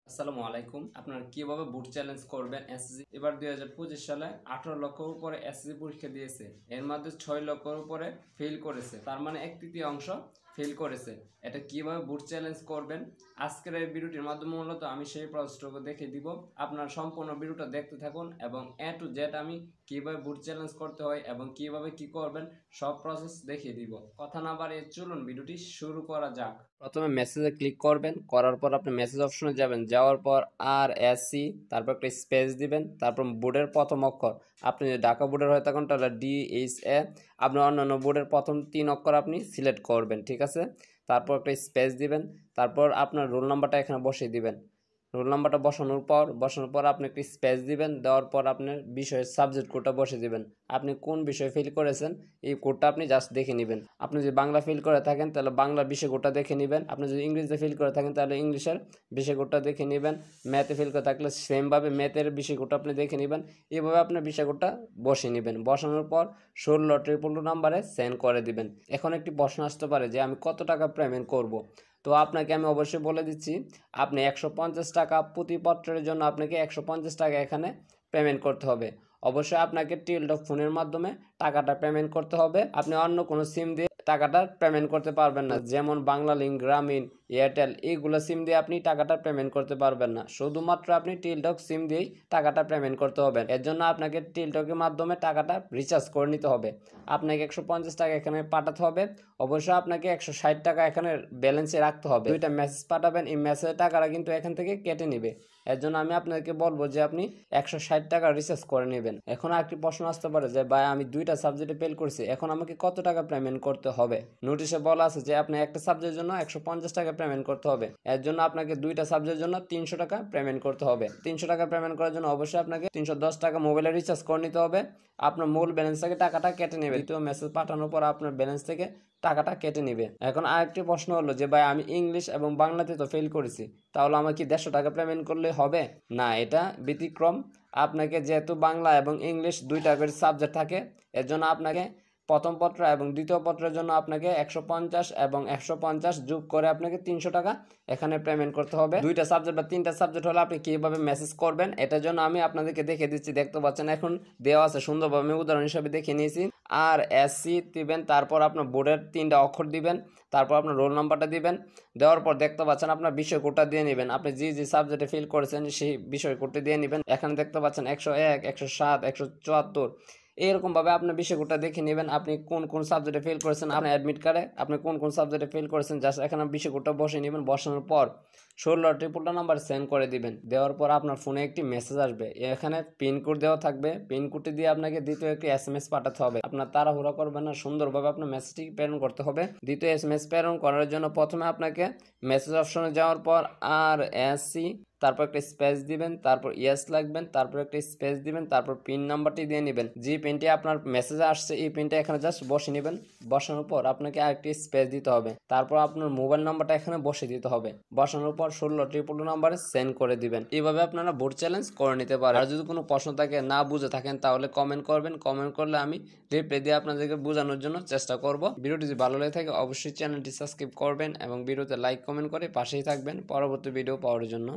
আসসালামু আলাইকুম। আপনারা কিভাবে বুট চ্যালেঞ্জ করবেন এসএসসি? এবার 2025 সালে 18 লক্ষের উপরে এসএসসি পরীক্ষা দিয়েছে। এর মধ্যে 6 লক্ষের উপরে ফেল করেছে। তার মানে 1/3 ফেল করেছে। এটা কিভাবে বুট চ্যালেঞ্জ করবেন আজকের এই ভিডিওটির মাধ্যমে মূলত আমি সেই প্রসেসটুকু দেখিয়ে দিব। আপনারা সম্পূর্ণ ভিডিওটা দেখতে থাকুন এবং A to Z আমি কিভাবে বুট চ্যালেঞ্জ করতে হয় এবং কিভাবে কি করবেন সব প্রসেস দেখিয়ে দিব। কথা না বাড়িয়ে চলুন ভিডিওটি শুরু করা যাক। প্রথমে মেসেজে ক্লিক করবেন, করার পর আপনি মেসেজ অপশনে যাবেন, যাওয়ার পর RSC তারপর একটা স্পেস দিবেন, তারপর বোর্ডের প্রথম অক্ষর আপনি যদি ঢাকা বোর্ডের হয়ে থাকেন তাহলে DHA, আপনি অন্যান্য বোর্ডের প্রথম 3 অক্ষর আপনি সিলেক্ট করবেন, ঠিক আছে। তারপর একটা স্পেস দিবেন, তারপর আপনার রোল নাম্বারটা এখানে বসিয়ে দিবেন। রোল নাম্বারটা বসানোর পর আপনি একটি স্পেস দিবেন, দেওয়ার পর আপনার বিষয়ের সাবজেক্ট কোডটা বসিয়ে দিবেন। আপনি কোন বিষয়ে ফিল করেছেন এই কোডটা আপনি জাস্ট দেখে নেবেন। আপনি যদি বাংলা ফিল করে থাকেন তাহলে বাংলা বিষয় কোডটা দেখে নেবেন। আপনি যদি ইংরেজিতে ফিল করে থাকেন তাহলে ইংলিশের বিষয় কোডটা দেখে নেবেন। ম্যাথে ফিল করে থাকলে সেমভাবে ম্যাথের বিষয় কোডটা আপনি দেখে নেবেন। এইভাবে আপনার বিষয় কোডটা বসিয়ে নেবেন। বসানোর পর 16 নাম্বারে সেন্ড করে দিবেন। এখন একটি প্রশ্ন আসতে পারে যে আমি কত টাকা পেমেন্ট করব। তো আপনাকে আমি অবশ্যই বলে দিচ্ছি, আপনি 150 টাকা প্রতি পত্রের জন্য আপনাকে 150 টাকা এখানে পেমেন্ট করতে হবে। অবশ্যই আপনাকে টেলিটক ফোনের মাধ্যমে টাকাটা পেমেন্ট করতে হবে। আপনি অন্য কোনো সিম দিয়ে টাকাটা পেমেন্ট করতে পারবেন না, যেমন বাংলালিংক, গ্রামীণ, এয়ারটেল এইগুলো সিম দিয়ে আপনি টাকাটা পেমেন্ট করতে পারবেন না। শুধুমাত্র আপনি টেলিটক সিম দিয়েই টাকাটা পেমেন্ট করতে হবে। এর জন্য আপনাকে টেলিটকের মাধ্যমে টাকাটা রিচার্জ করে নিতে হবে। আপনাকে 150 টাকা এখানে পাঠাতে হবে। অবশ্যই আপনাকে 160 টাকা এখানে ব্যালেন্সে রাখতে হবে। দুইটা মেসেজ পাঠাবেন, এই মেসেজের টাকাটা কিন্তু এখান থেকে কেটে নেবে। এর জন্য আমি আপনাকে বলবো যে আপনি 160 টাকা রিচার্জ করে নেবেন। এখন আরেকটি প্রশ্ন আসতে পারে যে ভাই আমি দুইটা সাবজেক্টে ফেল করছি, এখন আমাকে কত টাকা পেমেন্ট করতে হবে? নোটিশে বলা আছে যে আপনি একটা সাবজেক্টের জন্য 150 টাকা পেমেন্ট করতে হবে। এর জন্য আপনাকে দুইটা সাবজেক্টের জন্য 300 টাকা পেমেন্ট করতে হবে। 300 টাকা পেমেন্ট করার জন্য অবশ্যই আপনাকে 310 টাকা মোবাইলে রিচার্জ করে নিতে হবে। আপনার মূল ব্যালেন্স থেকে টাকাটা কেটে নেবে। দ্বিতীয় মেসেজ পাঠানোর পর আপনার ব্যালেন্স থেকে টাকাটা কেটে নিবে। এখন আরেকটি প্রশ্ন হলো যে ভাই আমি ইংলিশ এবং বাংলাতে তো ফেল করেছি, তাহলে আমাকে কি 150 টাকা পেমেন্ট করলে হবে? না, এটা ব্যতিক্রম। আপনাকে যেহেতু বাংলা এবং ইংলিশ দুইটা করে সাবজেক্ট থাকে, এর জন্য আপনাকে প্রথম পত্র এবং দ্বিতীয় পত্রের জন্য আপনাকে 150 এবং 150 যোগ করে আপনাকে 300 টাকা এখানে পেমেন্ট করতে হবে। দুইটা সাবজেক্ট বা তিনটা সাবজেক্ট হলে আপনি কিভাবে মেসেজ করবেন এটার জন্য আমি আপনাদেরকে দেখিয়ে দিচ্ছি। দেখতে পাচ্ছেন এখন দেওয়া আছে, সুন্দরভাবে আমি উদাহরণ হিসেবে দেখিয়ে নিয়েছি। RSC দিবেন, তারপর আপনার বোর্ডের 3টা অক্ষর দিবেন, তারপর আপনার রোল নাম্বারটা দিবেন। দেওয়ার পর দেখতে পাচ্ছেন আপনার বিষয় কোডটা দিয়ে নেবেন। আপনি যে সাবজেক্টে ফিল করেছেন সেই বিষয় কোডটা দিয়ে নেবেন। এখানে দেখতে পাচ্ছেন 101, 107, 174 এরকমভাবে আপনার বিষয় কোডটা দেখে নেবেন। আপনি কোন কোন সাবজেক্টে ফেল করেছেন, আপনার অ্যাডমিট কার্ডে আপনি কোন কোন সাবজেক্টে ফেল করেছেন জাস্ট এখানে বিষয় কোডটা বসিয়ে নেবেন। বসানোর পর 16 নাম্বার সেন্ড করে দিবেন। দেওয়ার পর আপনার ফোনে একটি মেসেজ আসবে, এখানে পিনকোড দেওয়া থাকবে। পিনকোডটি দিয়ে আপনাকে দ্বিতীয় একটি SMS পাঠাতে হবে। আপনার তাড়াহুড়া করবেন না, সুন্দরভাবে আপনার মেসেজটি প্রেরণ করতে হবে। দ্বিতীয় SMS প্রেরণ করার জন্য প্রথমে আপনাকে মেসেজ অপশনে যাওয়ার পর RSC তারপর একটা স্পেস দিবেন, তারপর ইয়েস লাগবেন, তারপর একটা স্পেস দিবেন, তারপর পিন নাম্বারটি দিয়ে নেবেন। যে পিনটি আপনার মেসেজে আসছে এই পিনটা এখানে জাস্ট বসিয়ে নেবেন। বসানোর পর আপনাকে আরেকটি স্পেস দিতে হবে, তারপর আপনার মোবাইল নাম্বারটা এখানে বসিয়ে দিতে হবে। বসানোর পর 16 নাম্বারে সেন্ড করে দিবেন। এইভাবে আপনারা বুট চ্যালেঞ্জ করে নিতে পারেন। আর যদি কোনো প্রশ্ন থাকে, না বুঝে থাকেন, তাহলে কমেন্ট করবেন। কমেন্ট করলে আমি রিপ্লাই দিয়ে আপনাদেরকে বোঝানোর জন্য চেষ্টা করব। ভিডিওটি যদি ভালো লেগে থাকে অবশ্যই চ্যানেলটি সাবস্ক্রাইব করবেন এবং ভিডিওতে লাইক কমেন্ট করে পাশেই থাকবেন পরবর্তী ভিডিও পাওয়ার জন্য।